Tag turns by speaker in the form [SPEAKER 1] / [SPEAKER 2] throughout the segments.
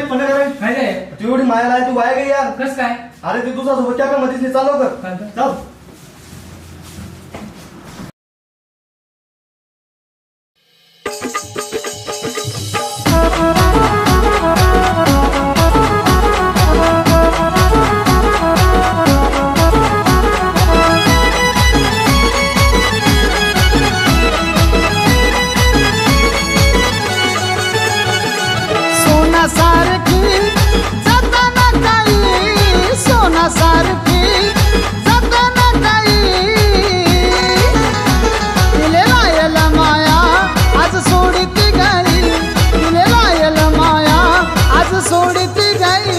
[SPEAKER 1] पण करे
[SPEAKER 2] काय रे
[SPEAKER 1] तू एवढी मायाला आहे, तू वाया गई यार.
[SPEAKER 2] कस काय
[SPEAKER 1] अरे ते तुझा सोबत त्या मध्येच चालव कर.
[SPEAKER 2] चालतं.
[SPEAKER 1] चल.
[SPEAKER 3] सोनासारखी जतना काही, सोनासारखी जतना काही, तिले लायल माया आज सोडती गई, तिले लायल माया आज सोडती गई.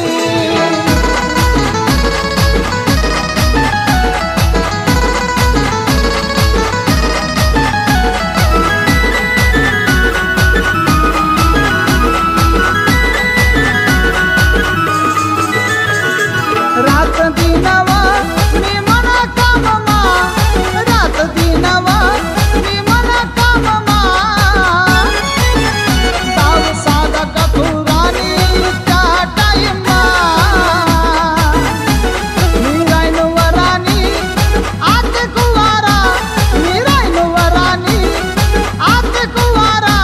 [SPEAKER 3] रात दिनवा मी मना काममा, रात दिनवा मी मना काममा, दाव साधा कथुरानी त्या टाइमा, मी रायनो वरानी आत कुवारा, मी रायनो वरानी आत कुवारा,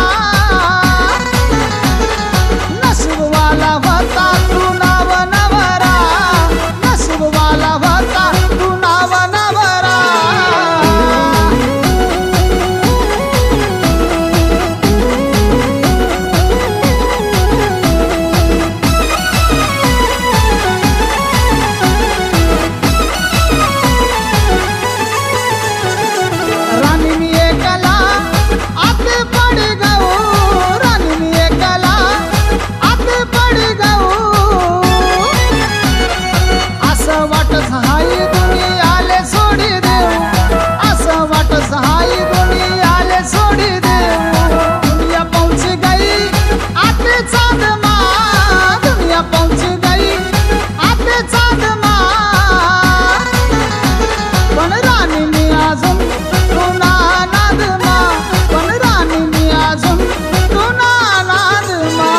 [SPEAKER 3] नशीबवाला होता तू नाव नवरा, नशीबवाला होता तू नाव नवरा. राणी मी एकला आत पडी गऊ, राणी मी एकला आत पडी गऊ, असं वाटत हाय दुनियाले सोडी देऊ, असं वाटत हाय दुनियाले सोडी देऊ. दुनिया पहुंच गई आते चांद मा, दुनिया पहुंच गई आते चांद मा, पण राणी मी अजून तू नाद मा, पण राणी मी अजून तू नाद मा.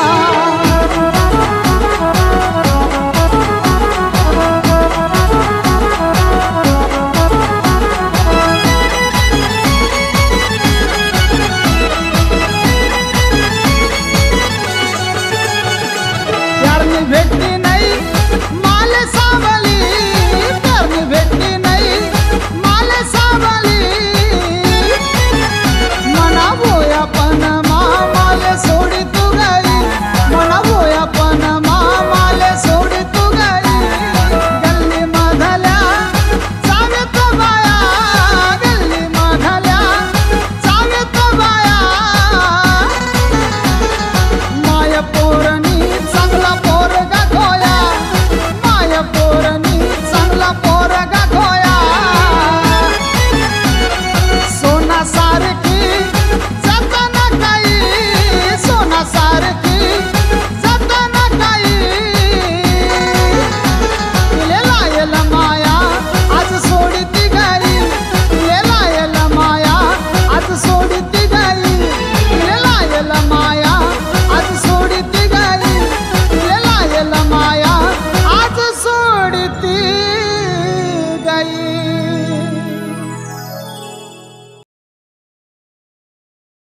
[SPEAKER 3] प्यारनी भेटली नाही माल सावली, प्यारनी भेटली नाही माल सावली, मना भोया पण माल सोडी तू गई, मना भोया पण माल सोडी तू गई. गल्ली मधल्या चावेत बाया, गल्ली मधल्या चावेत बाया, माय पोरणी चांगला पोरगा खोया, माय पोरणी चांगला पोरगा खोया. सोनासारखी जतना काही, सोनासारखी जतना काही, तिले लायल माया आज सोडती गई, तिले लायल माया आज सोडती गई, तिले लायल माया आज सोडती गई, तिले लायल माया आज सोडती